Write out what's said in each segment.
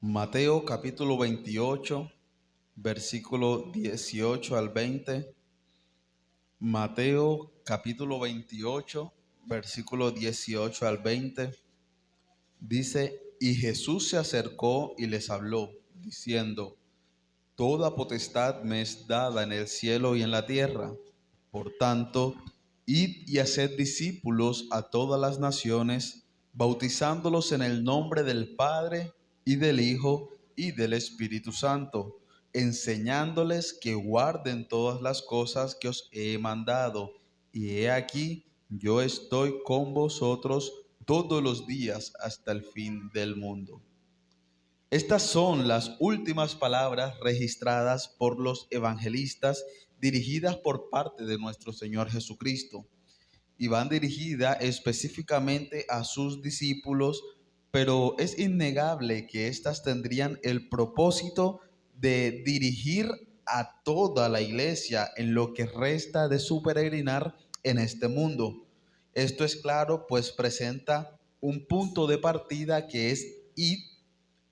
Mateo capítulo 28, versículo 18 al 20. Mateo capítulo 28, versículo 18 al 20. Dice, y Jesús se acercó y les habló, diciendo, Toda potestad me es dada en el cielo y en la tierra. Por tanto, id y haced discípulos a todas las naciones, bautizándolos en el nombre del Padre y del Hijo y del Espíritu Santo, enseñándoles que guarden todas las cosas que os he mandado. Y he aquí, yo estoy con vosotros todos los días hasta el fin del mundo. Estas son las últimas palabras registradas por los evangelistas dirigidas por parte de nuestro Señor Jesucristo y van dirigidas específicamente a sus discípulos, pero es innegable que éstas tendrían el propósito de dirigir a toda la iglesia en lo que resta de su peregrinar en este mundo. Esto es claro, pues presenta un punto de partida que es id,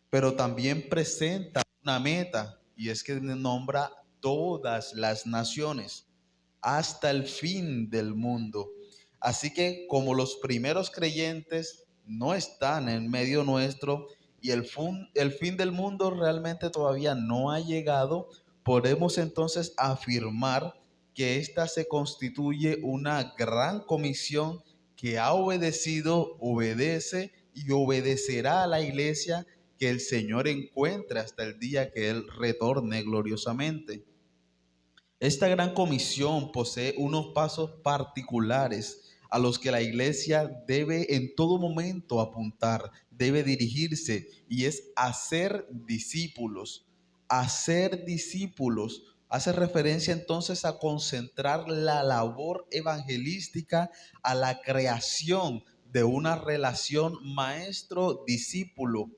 pero también presenta una meta, y es que nombra todas las naciones hasta el fin del mundo. Así que como los primeros creyentes no están en medio nuestro y el fin del mundo realmente todavía no ha llegado, podemos entonces afirmar que esta se constituye una gran comisión que ha obedecido, obedece y obedecerá a la iglesia que el Señor encuentre hasta el día que Él retorne gloriosamente. Esta gran comisión posee unos pasos particulares a los que la iglesia debe en todo momento apuntar, debe dirigirse, y es hacer discípulos. Hacer discípulos hace referencia entonces a concentrar la labor evangelística a la creación de una relación maestro-discípulo.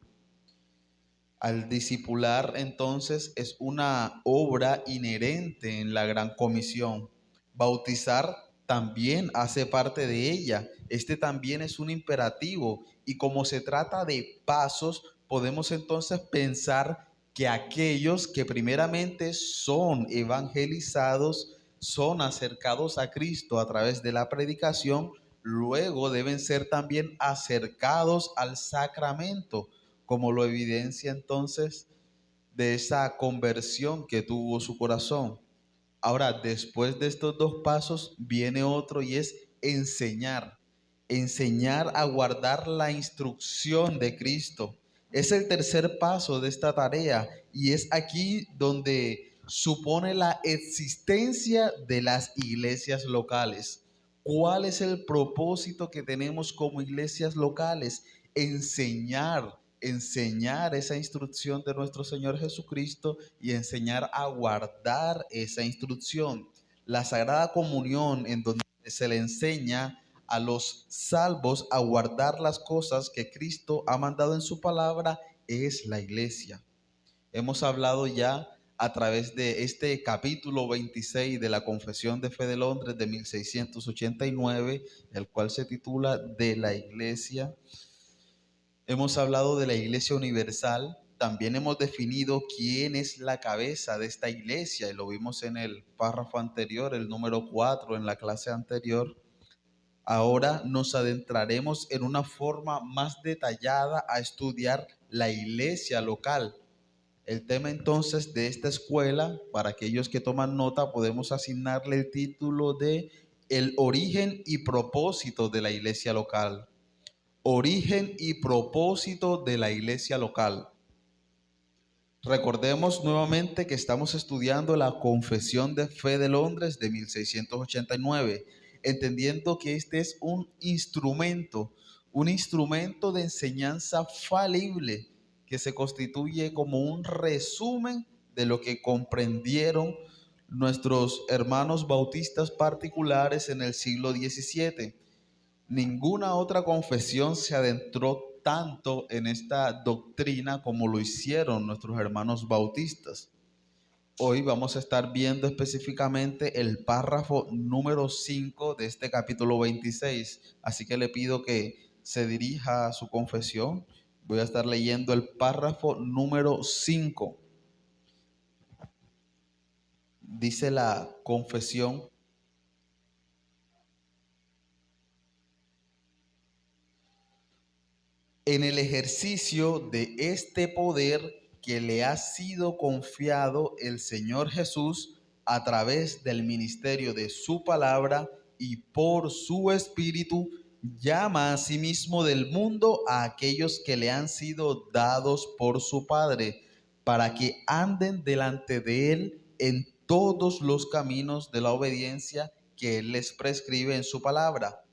Al discipular entonces es una obra inherente en la gran comisión. Bautizar también hace parte de ella. Este también es un imperativo y como se trata de pasos, podemos entonces pensar que aquellos que primeramente son evangelizados, son acercados a Cristo a través de la predicación, luego deben ser también acercados al sacramento, como lo evidencia entonces de esa conversión que tuvo su corazón. Ahora, después de estos dos pasos viene otro y es enseñar. Enseñar a guardar la instrucción de Cristo. Es el tercer paso de esta tarea y es aquí donde supone la existencia de las iglesias locales. ¿Cuál es el propósito que tenemos como iglesias locales? Enseñar esa instrucción de nuestro Señor Jesucristo y enseñar a guardar esa instrucción. La Sagrada Comunión, en donde se le enseña a los salvos a guardar las cosas que Cristo ha mandado en su palabra, es la iglesia. Hemos hablado ya a través de este capítulo 26 de la Confesión de Fe de Londres de 1689, el cual se titula De la Iglesia. Hemos hablado de la Iglesia Universal, también hemos definido quién es la cabeza de esta iglesia, y lo vimos en el párrafo anterior, el número 4 en la clase anterior. Ahora nos adentraremos en una forma más detallada a estudiar la iglesia local. El tema entonces de esta escuela, para aquellos que toman nota, podemos asignarle el título de El origen y propósito de la iglesia local. Origen y propósito de la iglesia local. Recordemos nuevamente que estamos estudiando la Confesión de Fe de Londres de 1689, entendiendo que este es un instrumento de enseñanza falible que se constituye como un resumen de lo que comprendieron nuestros hermanos bautistas particulares en el siglo XVII. Ninguna otra confesión se adentró tanto en esta doctrina como lo hicieron nuestros hermanos bautistas. Hoy vamos a estar viendo específicamente el párrafo número 5 de este capítulo 26. Así que le pido que se dirija a su confesión Voy a estar leyendo el párrafo número 5. Dice la confesión: en el ejercicio de este poder que le ha sido confiado el Señor Jesús a través del ministerio de su palabra y por su espíritu, llama a sí mismo del mundo a aquellos que le han sido dados por su Padre, para que anden delante de él en todos los caminos de la obediencia que él les prescribe en su palabra.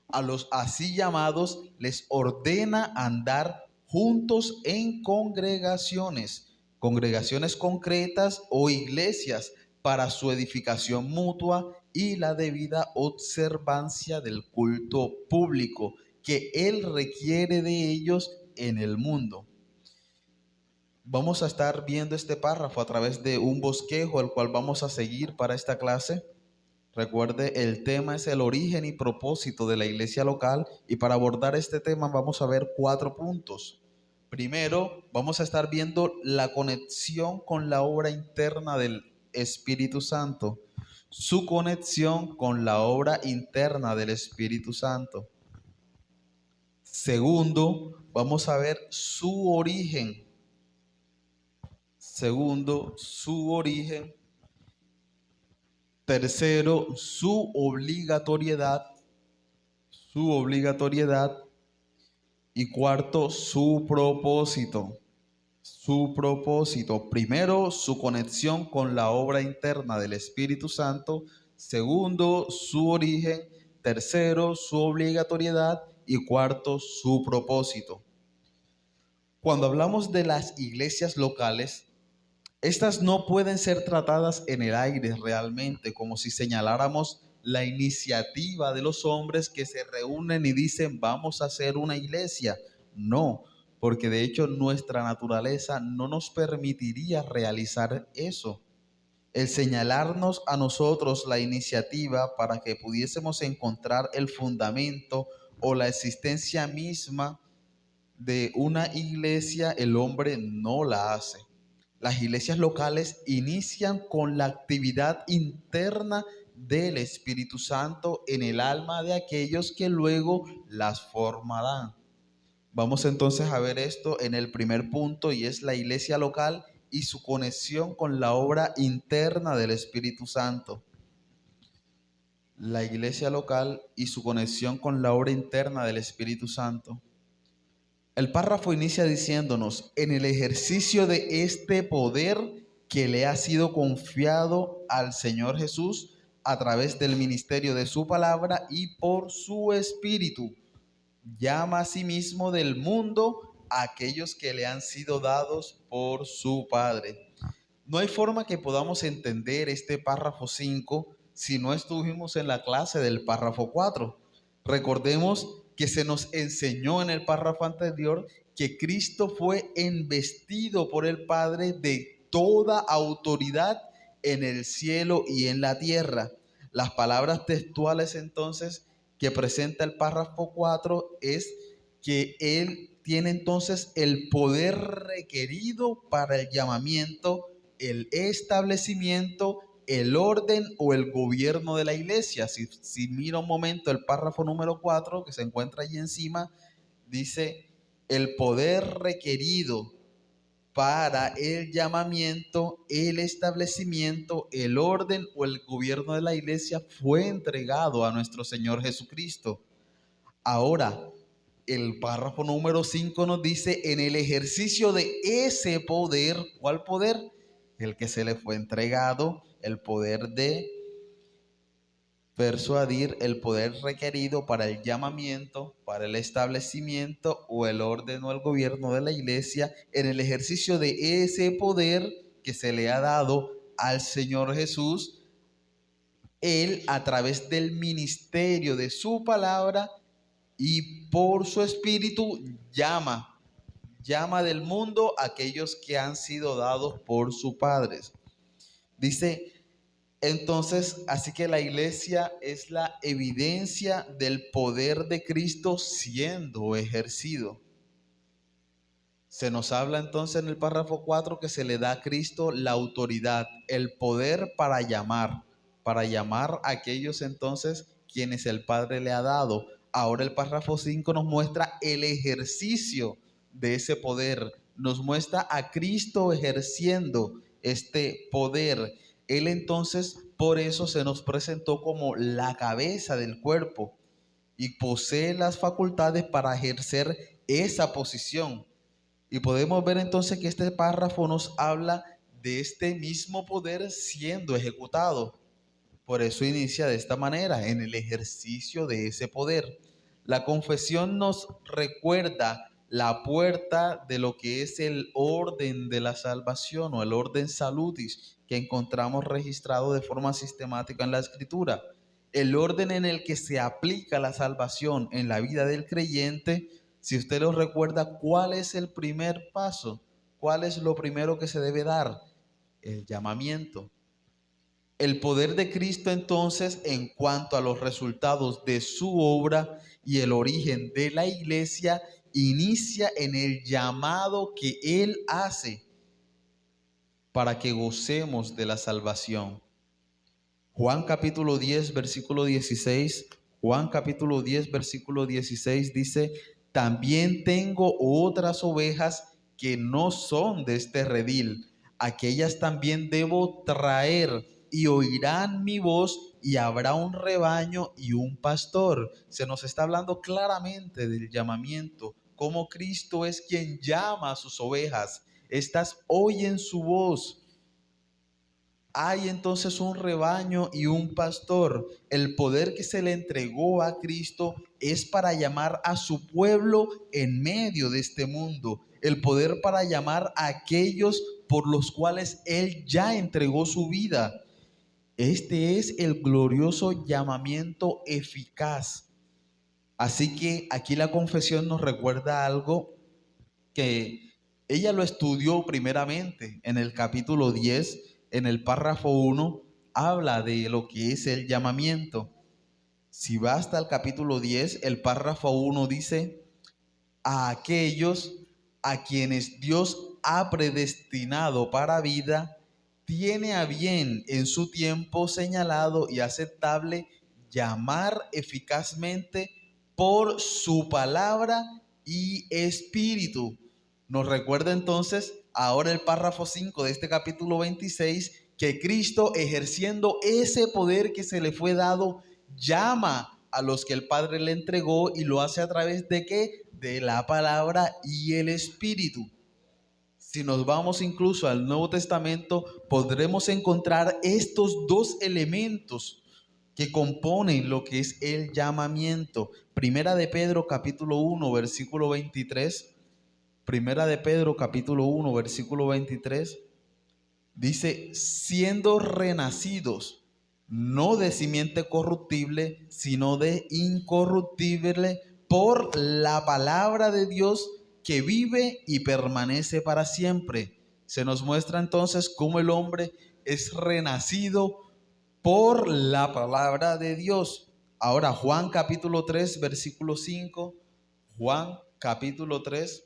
A los así llamados les ordena andar juntos en congregaciones concretas o iglesias, para su edificación mutua y la debida observancia del culto público que Él requiere de ellos en el mundo. Vamos a estar viendo este párrafo a través de un bosquejo, el cual vamos a seguir para esta clase. Recuerde, el tema es el origen y propósito de la iglesia local, y para abordar este tema vamos a ver 4 puntos. Primero, vamos a estar viendo la conexión con la obra interna del Espíritu Santo, su conexión con la obra interna del Espíritu Santo. Segundo, vamos a ver su origen. Tercero, su obligatoriedad. Y cuarto, su propósito. Primero, su conexión con la obra interna del Espíritu Santo. Segundo, su origen. Tercero, su obligatoriedad. Y cuarto, su propósito. Cuando hablamos de las iglesias locales, estas no pueden ser tratadas en el aire realmente, como si señaláramos la iniciativa de los hombres que se reúnen y dicen vamos a hacer una iglesia. No, porque de hecho nuestra naturaleza no nos permitiría realizar eso. El señalarnos a nosotros la iniciativa para que pudiésemos encontrar el fundamento o la existencia misma de una iglesia, el hombre no la hace. Las iglesias locales inician con la actividad interna del Espíritu Santo en el alma de aquellos que luego las formarán. Vamos entonces a ver esto en el primer punto, y es la iglesia local y su conexión con la obra interna del Espíritu Santo. La iglesia local y su conexión con la obra interna del Espíritu Santo. El párrafo inicia diciéndonos: en el ejercicio de este poder que le ha sido confiado al Señor Jesús a través del ministerio de su palabra y por su espíritu, llama a sí mismo del mundo a aquellos que le han sido dados por su Padre. No hay forma que podamos entender este párrafo 5 si no estuvimos en la clase del párrafo 4. Recordemos que se nos enseñó en el párrafo anterior que Cristo fue embestido por el Padre de toda autoridad en el cielo y en la tierra. Las palabras textuales entonces que presenta el párrafo 4 es que Él tiene entonces el poder requerido para el llamamiento, el establecimiento, el orden o el gobierno de la iglesia. Si mira un momento el párrafo número 4 que se encuentra allí encima, dice: el poder requerido para el llamamiento, el establecimiento, el orden o el gobierno de la iglesia fue entregado a nuestro Señor Jesucristo. Ahora, el párrafo número 5 nos dice: en el ejercicio de ese poder. ¿Cuál poder? El que se le fue entregado, el poder de persuadir, el poder requerido para el llamamiento, para el establecimiento o el orden o el gobierno de la iglesia. En el ejercicio de ese poder que se le ha dado al Señor Jesús, Él, a través del ministerio de su palabra y por su espíritu, llama del mundo a aquellos que han sido dados por sus padres. Dice entonces, así que la iglesia es la evidencia del poder de Cristo siendo ejercido. Se nos habla entonces en el párrafo 4 que se le da a Cristo la autoridad, el poder para llamar a aquellos entonces quienes el Padre le ha dado. Ahora el párrafo 5 nos muestra el ejercicio de ese poder, nos muestra a Cristo ejerciendo este poder. Él entonces por eso se nos presentó como la cabeza del cuerpo y posee las facultades para ejercer esa posición. Y podemos ver entonces que este párrafo nos habla de este mismo poder siendo ejecutado. Por eso inicia de esta manera, en el ejercicio de ese poder. La confesión nos recuerda la puerta de lo que es el orden de la salvación o el orden salutis que encontramos registrado de forma sistemática en la Escritura. El orden en el que se aplica la salvación en la vida del creyente. Si usted lo recuerda, ¿cuál es el primer paso? ¿Cuál es lo primero que se debe dar? El llamamiento. El poder de Cristo entonces en cuanto a los resultados de su obra y el origen de la iglesia inicia en el llamado que Él hace para que gocemos de la salvación. Juan capítulo 10 versículo 16, Juan capítulo 10 versículo 16 dice: también tengo otras ovejas que no son de este redil, aquellas también debo traer y oirán mi voz y habrá un rebaño y un pastor. Se nos está hablando claramente del llamamiento, cómo Cristo es quien llama a sus ovejas. Estas oyen su voz. Hay entonces un rebaño y un pastor. El poder que se le entregó a Cristo es para llamar a su pueblo en medio de este mundo. El poder para llamar a aquellos por los cuales Él ya entregó su vida. Este es el glorioso llamamiento eficaz. Así que aquí la confesión nos recuerda algo que ella lo estudió primeramente en el capítulo 10, en el párrafo 1, habla de lo que es el llamamiento. Si va hasta el capítulo 10, el párrafo 1 dice: a aquellos a quienes Dios ha predestinado para vida, tiene a bien en su tiempo señalado y aceptable llamar eficazmente por su palabra y espíritu. Nos recuerda entonces ahora el párrafo 5 de este capítulo 26 que Cristo, ejerciendo ese poder que se le fue dado, llama a los que el Padre le entregó, y lo hace a través de ¿qué? De la palabra y el espíritu. Si nos vamos incluso al Nuevo Testamento, podremos encontrar estos dos elementos que componen lo que es el llamamiento. Primera de Pedro capítulo 1 versículo 23. Primera de Pedro capítulo 1 versículo 23. Dice: siendo renacidos, no de simiente corruptible, sino de incorruptible, por la palabra de Dios que vive y permanece para siempre. Se nos muestra entonces cómo el hombre es renacido por la palabra de Dios. Ahora, Juan capítulo 3, versículo 5. Juan capítulo 3,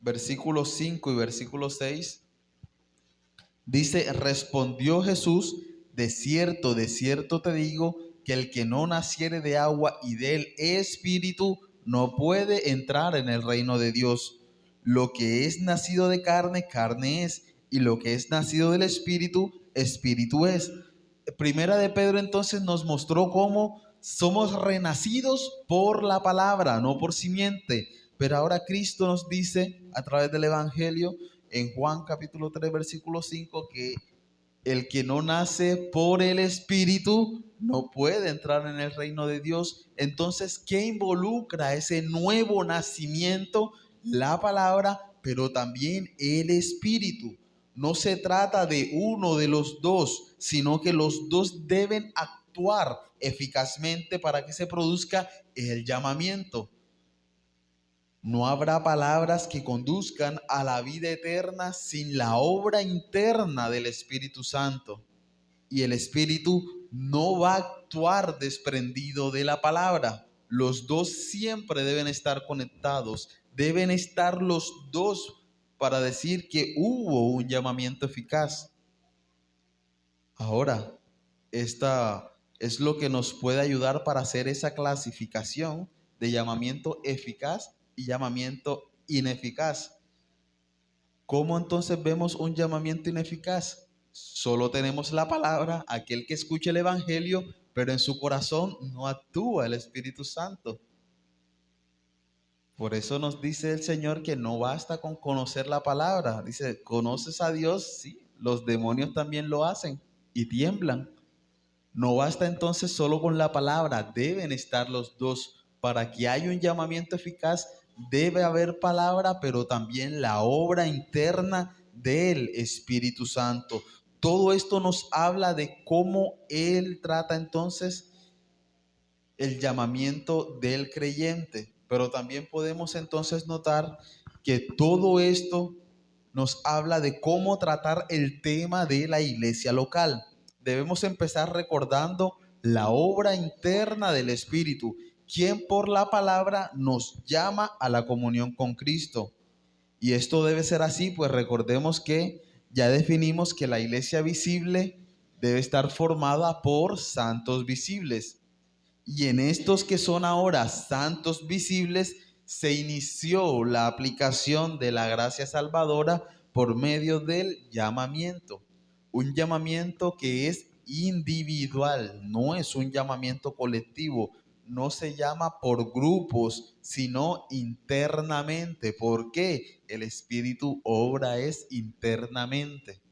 versículo 5 y versículo 6. Dice: respondió Jesús: de cierto te digo, que el que no naciere de agua y del Espíritu no puede entrar en el reino de Dios. Lo que es nacido de carne, carne es, y lo que es nacido del Espíritu, Espíritu es. Primera de Pedro entonces nos mostró cómo somos renacidos por la palabra, no por simiente. Pero ahora Cristo nos dice a través del Evangelio en Juan capítulo 3 versículo 5 que el que no nace por el Espíritu no puede entrar en el reino de Dios. Entonces, ¿qué involucra ese nuevo nacimiento? La palabra, pero también el Espíritu. No se trata de uno de los dos, sino que los dos deben actuar eficazmente para que se produzca el llamamiento. No habrá palabras que conduzcan a la vida eterna sin la obra interna del Espíritu Santo. Y el Espíritu no va a actuar desprendido de la palabra. Los dos siempre deben estar conectados. deben estar los dos para decir que hubo un llamamiento eficaz. Ahora, esta es lo que nos puede ayudar para hacer esa clasificación de llamamiento eficaz y llamamiento ineficaz. ¿Cómo entonces vemos un llamamiento ineficaz? Solo tenemos la palabra, aquel que escucha el Evangelio, pero en su corazón no actúa el Espíritu Santo. Por eso nos dice el Señor que no basta con conocer la palabra. Dice, ¿conoces a Dios? Sí, los demonios también lo hacen y tiemblan. No basta entonces solo con la palabra, deben estar los dos. Para que haya un llamamiento eficaz, debe haber palabra, pero también la obra interna del Espíritu Santo. Todo esto nos habla de cómo Él trata entonces el llamamiento del creyente. Pero también podemos entonces notar que todo esto nos habla de cómo tratar el tema de la iglesia local. Debemos empezar recordando la obra interna del Espíritu, quien por la palabra nos llama a la comunión con Cristo. Y esto debe ser así, pues recordemos que ya definimos que la iglesia visible debe estar formada por santos visibles. Y en estos que son ahora santos visibles, se inició la aplicación de la gracia salvadora por medio del llamamiento. Un llamamiento que es individual, no es un llamamiento colectivo. No se llama por grupos, sino internamente. ¿Por qué? El Espíritu obra es internamente.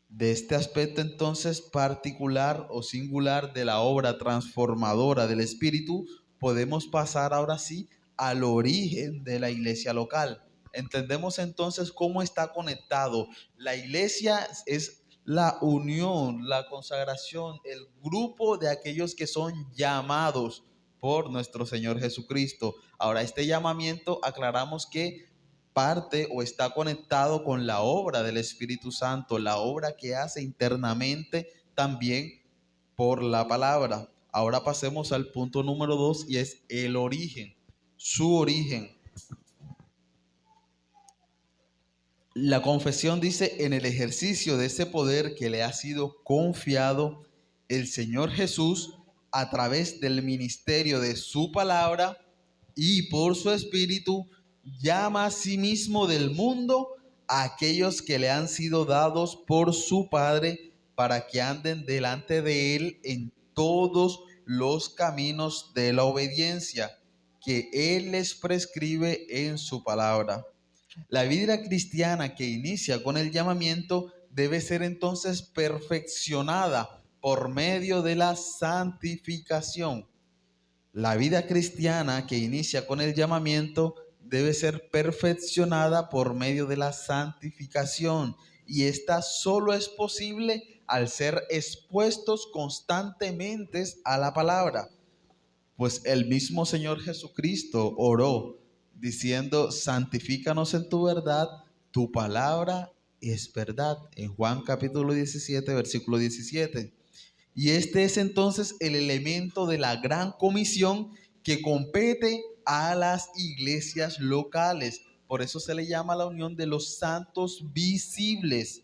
De este aspecto entonces particular o singular de la obra transformadora del Espíritu, podemos pasar ahora sí al origen de la iglesia local. Entendemos entonces cómo está conectado. La iglesia es la unión, la consagración, el grupo de aquellos que son llamados por nuestro Señor Jesucristo. Ahora, este llamamiento aclaramos que parte o está conectado con la obra del Espíritu Santo, la obra que hace internamente también por la palabra. Ahora pasemos al punto número 2 y es el origen, su origen. La confesión dice: en el ejercicio de ese poder que le ha sido confiado, el Señor Jesús, a través del ministerio de su palabra y por su Espíritu, llama a sí mismo del mundo a aquellos que le han sido dados por su Padre para que anden delante de Él en todos los caminos de la obediencia que Él les prescribe en su palabra. La vida cristiana que inicia con el llamamiento debe ser entonces perfeccionada por medio de la santificación. La vida cristiana que inicia con el llamamiento debe ser perfeccionada por medio de la santificación, y esta solo es posible al ser expuestos constantemente a la palabra. Pues el mismo Señor Jesucristo oró diciendo: santifícanos en tu verdad, tu palabra es verdad, en Juan capítulo 17, versículo 17. Y este es entonces el elemento de la gran comisión que compete a las iglesias locales. Por eso se le llama la unión de los santos visibles.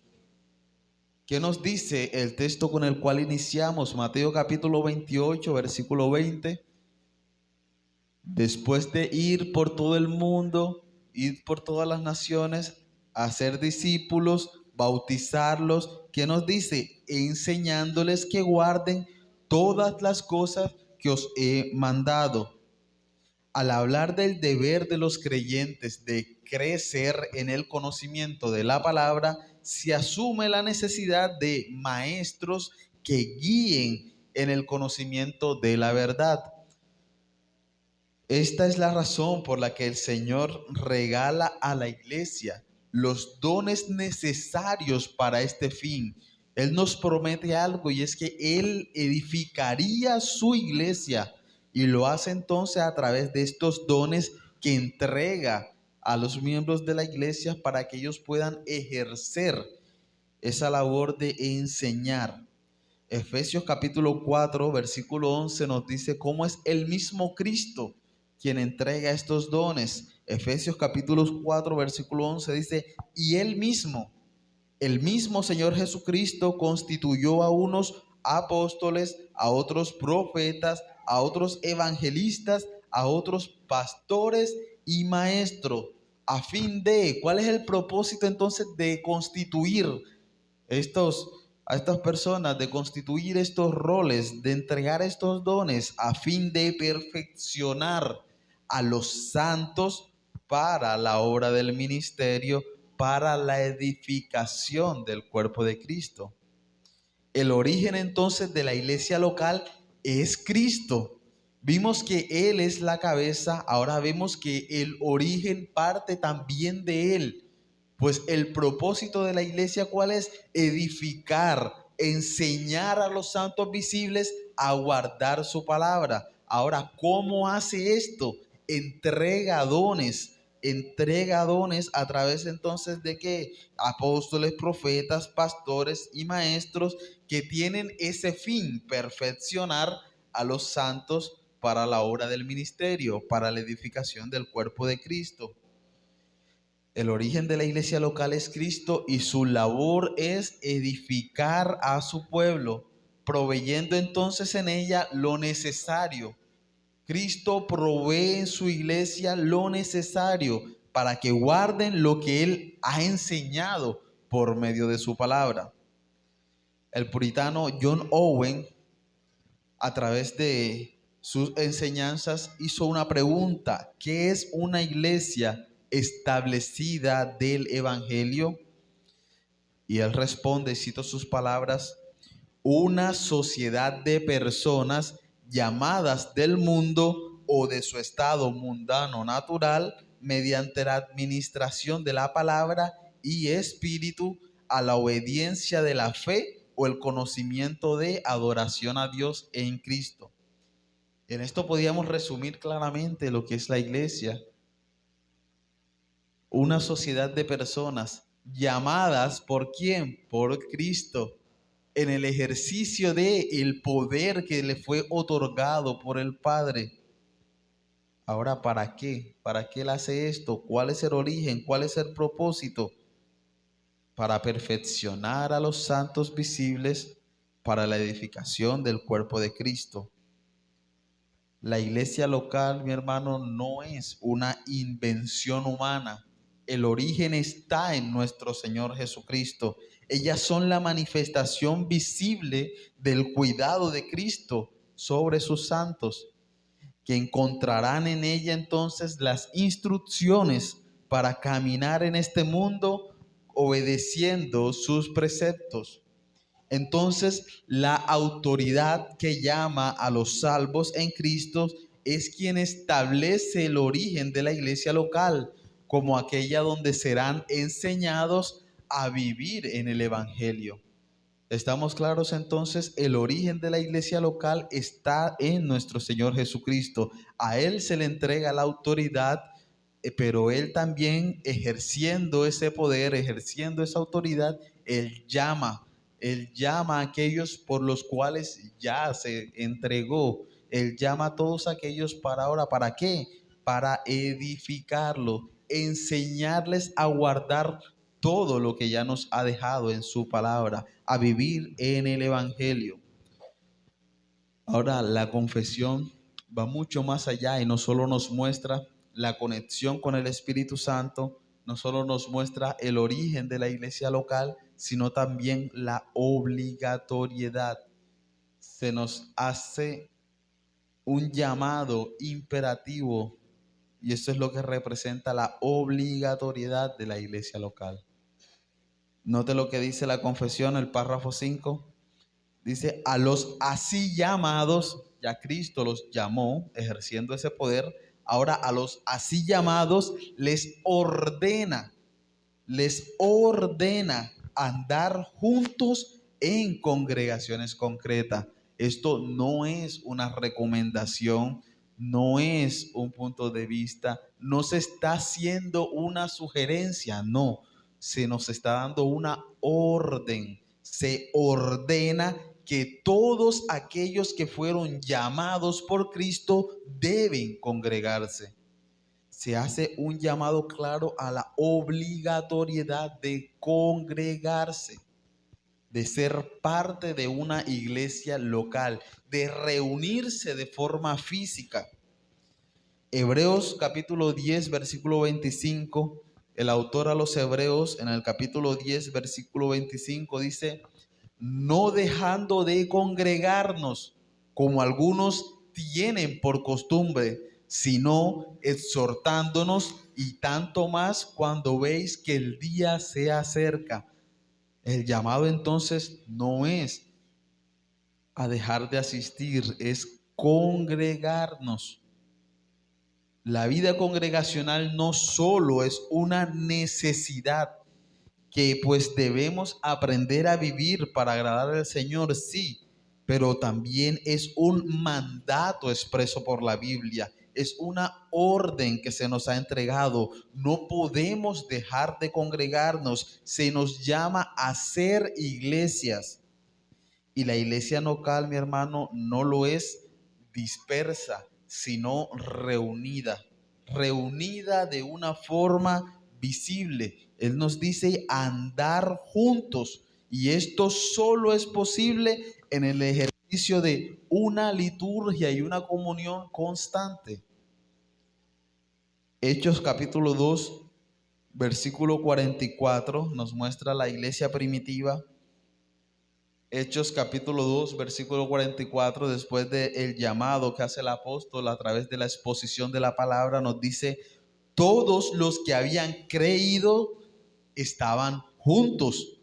¿Qué nos dice el texto con el cual iniciamos? Mateo capítulo 28, versículo 20. Después de ir por todo el mundo, ir por todas las naciones, hacer discípulos, bautizarlos, ¿qué nos dice? Enseñándoles que guarden todas las cosas que os he mandado. Al hablar del deber de los creyentes de crecer en el conocimiento de la palabra, se asume la necesidad de maestros que guíen en el conocimiento de la verdad. Esta es la razón por la que el Señor regala a la iglesia los dones necesarios para este fin. Él nos promete algo, y es que Él edificaría su iglesia, y lo hace entonces a través de estos dones que entrega a los miembros de la iglesia para que ellos puedan ejercer esa labor de enseñar. Efesios capítulo 4, versículo 11 nos dice cómo es el mismo Cristo quien entrega estos dones. Efesios capítulo 4, versículo 11 dice, y el mismo Señor Jesucristo constituyó a unos apóstoles, a otros profetas, a otros evangelistas, a otros pastores y maestros, a fin de, ¿cuál es el propósito entonces de constituir estos, a estas personas, de constituir estos roles, de entregar estos dones a fin de perfeccionar a los santos para la obra del ministerio, para la edificación del cuerpo de Cristo? El origen entonces de la iglesia local es Cristo. Vimos que Él es la cabeza, ahora vemos que el origen parte también de Él. Pues el propósito de la iglesia, ¿cuál es? Edificar, enseñar a los santos visibles a guardar su palabra. Ahora, ¿cómo hace esto? Entrega dones a través entonces de que apóstoles, profetas, pastores y maestros que tienen ese fin, perfeccionar a los santos para la obra del ministerio, para la edificación del cuerpo de Cristo. El origen de la iglesia local es Cristo y su labor es edificar a su pueblo, proveyendo entonces en ella lo necesario. Cristo provee en su iglesia lo necesario para que guarden lo que Él ha enseñado por medio de su palabra. El puritano John Owen, a través de sus enseñanzas, hizo una pregunta: ¿qué es una iglesia establecida del Evangelio? Y él responde, cito sus palabras: una sociedad de personas llamadas del mundo o de su estado mundano natural mediante la administración de la palabra y espíritu a la obediencia de la fe o el conocimiento de adoración a Dios en Cristo. En esto podíamos resumir claramente lo que es la iglesia: una sociedad de personas llamadas ¿por quién? Por Cristo, en el ejercicio de el poder que le fue otorgado por el Padre. Ahora, ¿para qué? ¿Para qué él hace esto? ¿Cuál es el origen? ¿Cuál es el propósito? Para perfeccionar a los santos visibles para la edificación del cuerpo de Cristo. La iglesia local, mi hermano, no es una invención humana. El origen está en nuestro Señor Jesucristo. Ellas son la manifestación visible del cuidado de Cristo sobre sus santos, que encontrarán en ella entonces las instrucciones para caminar en este mundo obedeciendo sus preceptos. Entonces, la autoridad que llama a los salvos en Cristo es quien establece el origen de la iglesia local como aquella donde serán enseñados a vivir en el Evangelio. ¿Estamos claros entonces? El origen de la iglesia local está en nuestro Señor Jesucristo. A Él se le entrega la autoridad, pero Él también, ejerciendo ese poder, ejerciendo esa autoridad, Él llama a aquellos por los cuales ya se entregó. Él llama a todos aquellos para ahora. ¿Para qué? Para edificarlo, enseñarles a guardar todo lo que ya nos ha dejado en su palabra, a vivir en el Evangelio. Ahora, la confesión va mucho más allá y no solo nos muestra la conexión con el Espíritu Santo, no solo nos muestra el origen de la iglesia local, sino también la obligatoriedad. Se nos hace un llamado imperativo y eso es lo que representa la obligatoriedad de la iglesia local. Note lo que dice la confesión, el párrafo 5. Dice, a los así llamados, ya Cristo los llamó, ejerciendo ese poder. Ahora a los así llamados les ordena andar juntos en congregaciones concretas. Esto no es una recomendación, no es un punto de vista, no se está haciendo una sugerencia, no, se nos está dando una orden. Se ordena que todos aquellos que fueron llamados por Cristo deben congregarse. se hace un llamado claro a la obligatoriedad de congregarse, de ser parte de una iglesia local, de reunirse de forma física. Hebreos capítulo 10, versículo 25, el autor a los Hebreos en el capítulo 10, versículo 25 dice: no dejando de congregarnos, como algunos tienen por costumbre, sino exhortándonos, y tanto más cuando veis que el día se acerca. El llamado entonces no es a dejar de asistir, es congregarnos. La vida congregacional no solo es una necesidad que pues debemos aprender a vivir para agradar al Señor, sí, pero también es un mandato expreso por la Biblia, es una orden que se nos ha entregado. No podemos dejar de congregarnos, se nos llama a ser iglesias. Y la iglesia local, mi hermano, no lo es dispersa, sino reunida, reunida de una forma visible. Él nos dice andar juntos, y esto solo es posible en el ejercicio de una liturgia y una comunión constante. Hechos capítulo 2, versículo 44 nos muestra la iglesia primitiva. Hechos capítulo 2, versículo 44, después del llamado que hace el apóstol a través de la exposición de la palabra, nos dice: todos los que habían creído estaban juntos.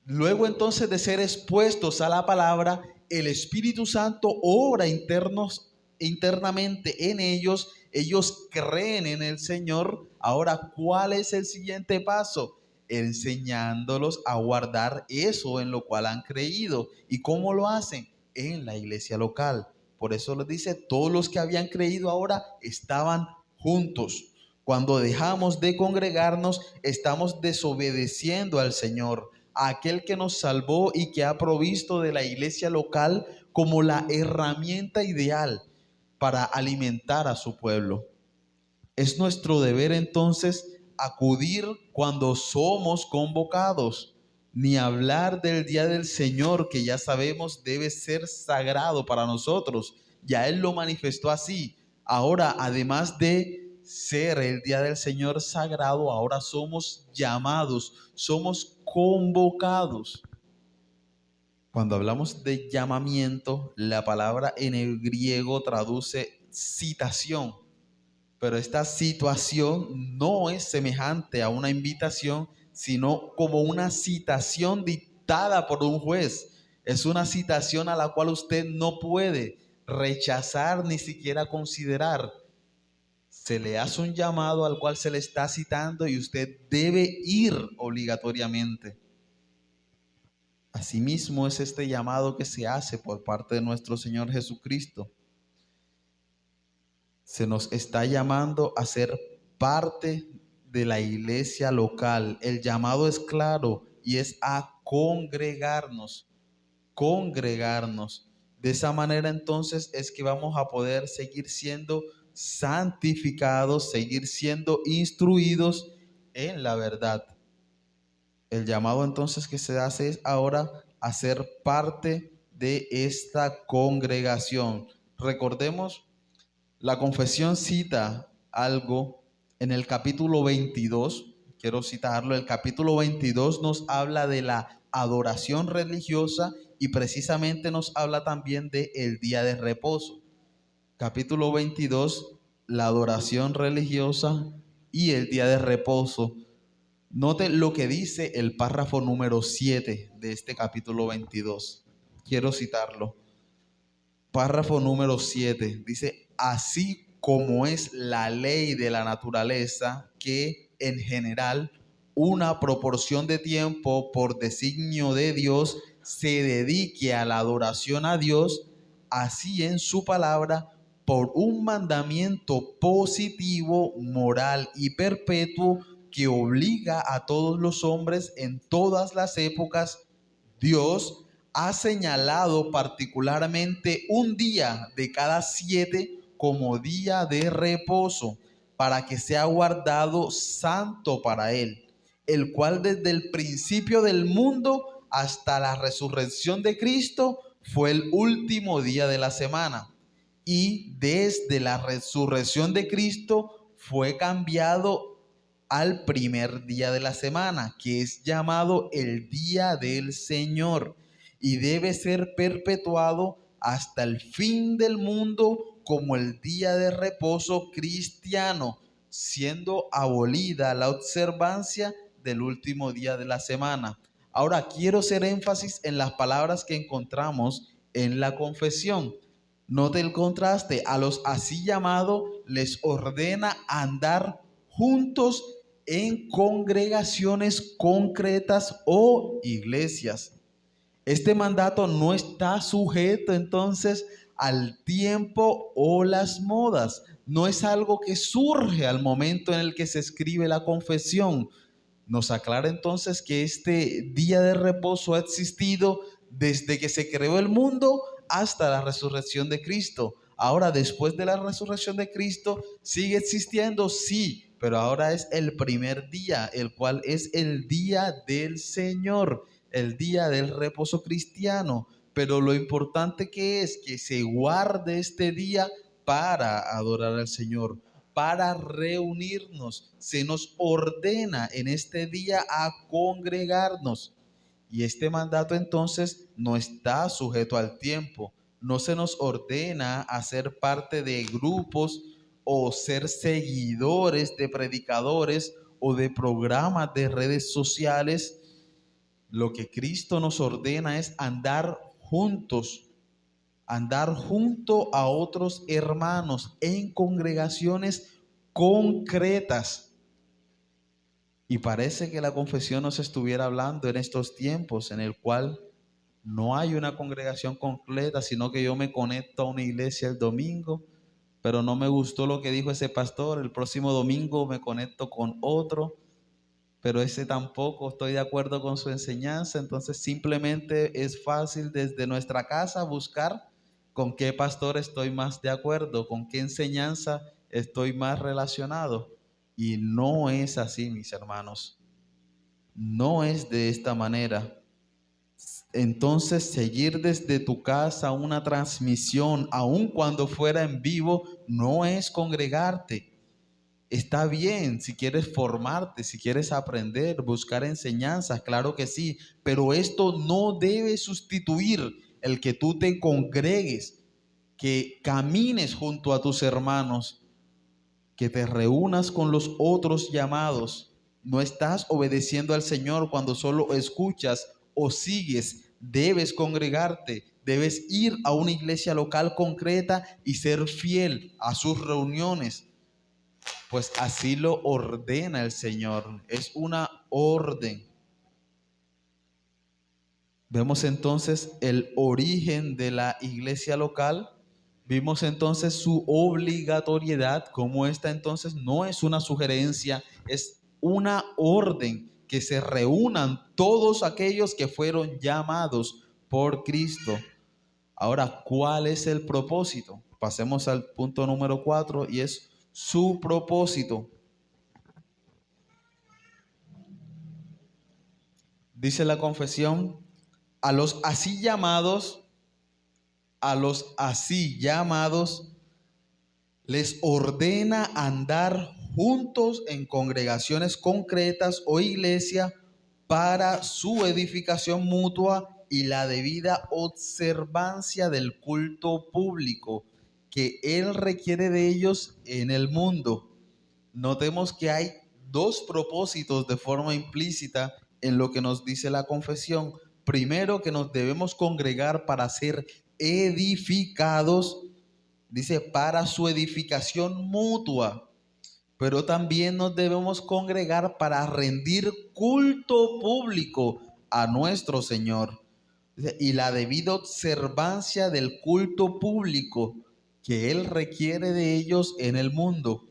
Luego entonces de ser expuestos a la palabra, el Espíritu Santo obra internamente en ellos. Ellos creen en el Señor. Ahora, ¿cuál es el siguiente paso? Enseñándolos a guardar eso en lo cual han creído. ¿Y cómo lo hacen? En la iglesia local. Por eso les dice: todos los que habían creído ahora estaban juntos. Cuando dejamos de congregarnos, estamos desobedeciendo al Señor, a aquel que nos salvó y que ha provisto de la iglesia local como la herramienta ideal para alimentar a su pueblo. Es nuestro deber entonces acudir cuando somos convocados, ni hablar del día del Señor, que ya sabemos debe ser sagrado para nosotros. Ya Él lo manifestó así. Ahora, además de ser el día del Señor sagrado, ahora somos llamados, somos convocados. Cuando hablamos de llamamiento, la palabra en el griego traduce citación. Pero esta situación no es semejante a una invitación, sino como una citación dictada por un juez. Es una citación a la cual usted no puede rechazar ni siquiera considerar. Se le hace un llamado al cual se le está citando y usted debe ir obligatoriamente. Asimismo es este llamado que se hace por parte de nuestro Señor Jesucristo. Se nos está llamando a ser parte de la iglesia local. El llamado es claro y es a congregarnos, congregarnos. De esa manera entonces es que vamos a poder seguir siendo santificados, seguir siendo instruidos en la verdad. El llamado entonces que se hace es ahora a ser parte de esta congregación. Recordemos, la confesión cita algo en el capítulo 22, quiero citarlo. El capítulo 22 nos habla de la adoración religiosa y precisamente nos habla también de el día de reposo. Capítulo 22, la adoración religiosa y el día de reposo. Note lo que dice el párrafo número 7 de este capítulo 22. Quiero citarlo. Párrafo número 7 dice: así como es la ley de la naturaleza, que en general una proporción de tiempo por designio de Dios se dedique a la adoración a Dios, así en su palabra, por un mandamiento positivo, moral y perpetuo que obliga a todos los hombres en todas las épocas, Dios ha señalado particularmente un día de cada 7 como día de reposo para que sea guardado santo para él, el cual desde el principio del mundo hasta la resurrección de Cristo fue el último día de la semana. Y desde la resurrección de Cristo fue cambiado al primer día de la semana, que es llamado el día del Señor, y debe ser perpetuado hasta el fin del mundo como el día de reposo cristiano, siendo abolida la observancia del último día de la semana. Ahora quiero hacer énfasis en las palabras que encontramos en la confesión. Note el contraste: a los así llamados les ordena andar juntos en congregaciones concretas o iglesias. Este mandato no está sujeto entonces al tiempo o las modas. No es algo que surge al momento en el que se escribe la confesión. Nos aclara entonces que este día de reposo ha existido desde que se creó el mundo hasta la resurrección de Cristo. Ahora, después de la resurrección de Cristo, sigue existiendo, sí, pero ahora es el primer día, el cual es el día del Señor, el día del reposo cristiano. Pero lo importante que es que se guarde este día para adorar al Señor, para reunirnos. Se nos ordena en este día a congregarnos. Y este mandato entonces no está sujeto al tiempo. No se nos ordena a ser parte de grupos o ser seguidores de predicadores o de programas de redes sociales. Lo que Cristo nos ordena es andar juntos, andar junto a otros hermanos en congregaciones concretas. Y parece que la confesión nos estuviera hablando en estos tiempos en el cual no hay una congregación completa, sino que yo me conecto a una iglesia el domingo, pero no me gustó lo que dijo ese pastor. El próximo domingo me conecto con otro, pero ese tampoco estoy de acuerdo con su enseñanza. Entonces simplemente es fácil desde nuestra casa buscar con qué pastor estoy más de acuerdo, con qué enseñanza estoy más relacionado. Y no es así, mis hermanos. No es de esta manera. Entonces, seguir desde tu casa una transmisión, aun cuando fuera en vivo, no es congregarte. Está bien si quieres formarte, si quieres aprender, buscar enseñanzas, claro que sí, pero esto no debe sustituir el que tú te congregues, que camines junto a tus hermanos, que te reúnas con los otros llamados. No estás obedeciendo al Señor cuando solo escuchas o sigues. Debes congregarte, debes ir a una iglesia local concreta y ser fiel a sus reuniones, pues así lo ordena el Señor. Es una orden. Vemos entonces el origen de la iglesia local. Vimos entonces su obligatoriedad, como esta entonces no es una sugerencia, es una orden, que se reúnan todos aquellos que fueron llamados por Cristo. Ahora, ¿cuál es el propósito? Pasemos al punto número 4 y es su propósito. Dice la confesión: a los así llamados, a los así llamados, les ordena andar juntos en congregaciones concretas o iglesia para su edificación mutua y la debida observancia del culto público que Él requiere de ellos en el mundo. Notemos que hay dos propósitos de forma implícita en lo que nos dice la confesión. Primero, que nos debemos congregar para ser edificados. Dice, para su edificación mutua. Pero también nos debemos congregar para rendir culto público a nuestro Señor. Dice, y la debida observancia del culto público que Él requiere de ellos en el mundo.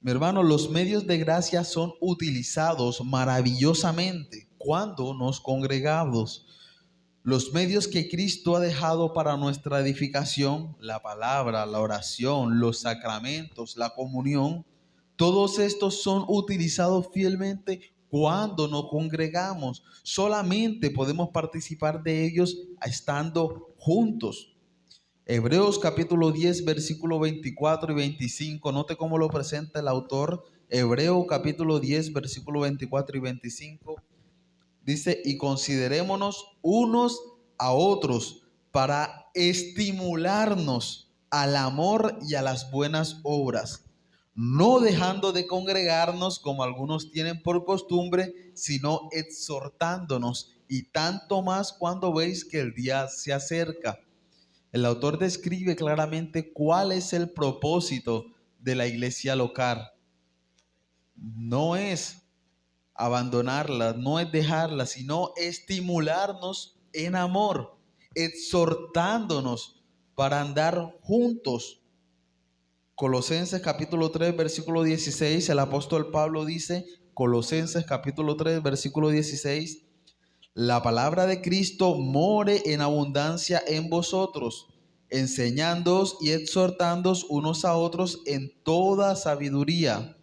Mi hermano, los medios de gracia son utilizados maravillosamente cuando nos congregamos. Los medios que Cristo ha dejado para nuestra edificación, la palabra, la oración, los sacramentos, la comunión, Todos estos son utilizados fielmente cuando nos congregamos. Solamente podemos participar de ellos estando juntos. Hebreos capítulo 10, versículo 24 y 25. Note cómo lo presenta el autor. Hebreos capítulo 10, versículo 24 y 25. Dice, y considerémonos unos a otros para estimularnos al amor y a las buenas obras, no dejando de congregarnos como algunos tienen por costumbre, sino exhortándonos, y tanto más cuando veis que el día se acerca. El autor describe claramente cuál es el propósito de la iglesia local. No es abandonarla, no es dejarla, sino estimularnos en amor, exhortándonos para andar juntos. Colosenses capítulo 3, versículo 16, el apóstol Pablo dice, Colosenses capítulo 3, versículo 16, la palabra de Cristo more en abundancia en vosotros, enseñándoos y exhortándoos unos a otros en toda sabiduría,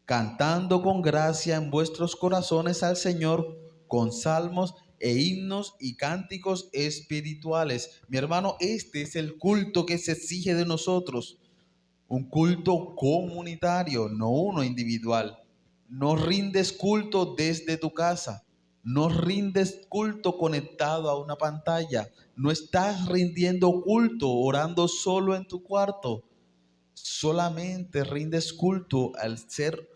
cantando con gracia en vuestros corazones al Señor con salmos e himnos y cánticos espirituales. Mi hermano, este es el culto que se exige de nosotros. Un culto comunitario, no uno individual. No rindes culto desde tu casa. No rindes culto conectado a una pantalla. No estás rindiendo culto orando solo en tu cuarto. Solamente rindes culto al ser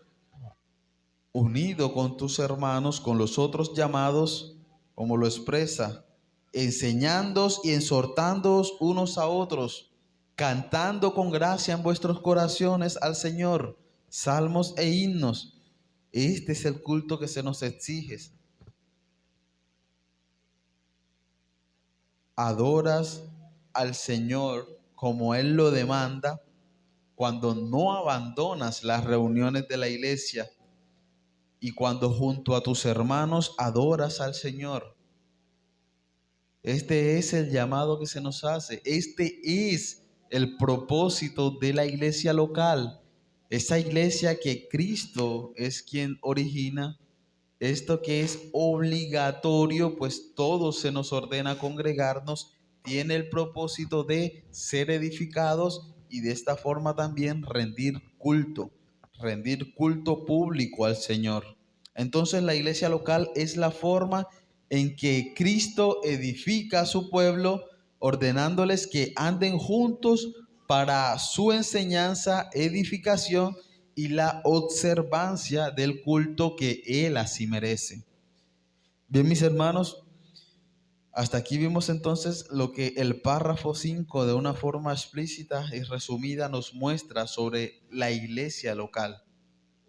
unido con tus hermanos, con los otros llamados, como lo expresa, enseñándoos y exhortándoos unos a otros, cantando con gracia en vuestros corazones al Señor, salmos e himnos. Este es el culto que se nos exige. Adoras al Señor como Él lo demanda cuando no abandonas las reuniones de la iglesia y cuando junto a tus hermanos adoras al Señor. Este es el llamado que se nos hace. Este es el propósito de la iglesia local. Esa iglesia que Cristo es quien origina. Esto que es obligatorio, pues todo se nos ordena congregarnos, tiene el propósito de ser edificados y de esta forma también rendir culto público al Señor. Entonces la iglesia local es la forma en que Cristo edifica a su pueblo, ordenándoles que anden juntos para su enseñanza, edificación y la observancia del culto que Él así merece. Bien, mis hermanos, hasta aquí vimos entonces lo que el párrafo 5 de una forma explícita y resumida nos muestra sobre la iglesia local.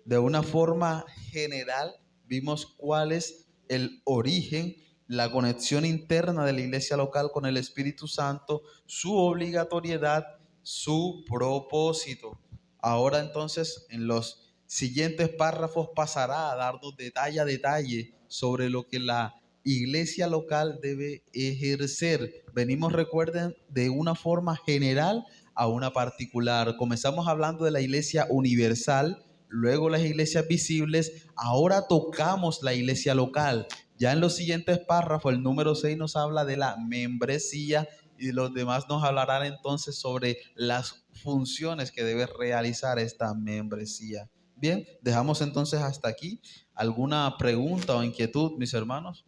De una forma general vimos cuál es el origen, la conexión interna de la iglesia local con el Espíritu Santo, su obligatoriedad, su propósito. Ahora entonces en los siguientes párrafos pasará a darnos detalle a detalle sobre lo que la iglesia local debe ejercer. Venimos, recuerden, de una forma general a una particular. Comenzamos hablando de la iglesia universal, luego las iglesias visibles, ahora tocamos la iglesia local. Ya en los siguientes párrafos, el número 6 nos habla de la membresía y los demás nos hablarán entonces sobre las funciones que debe realizar esta membresía. Bien, dejamos entonces hasta aquí. ¿Alguna pregunta o inquietud, mis hermanos?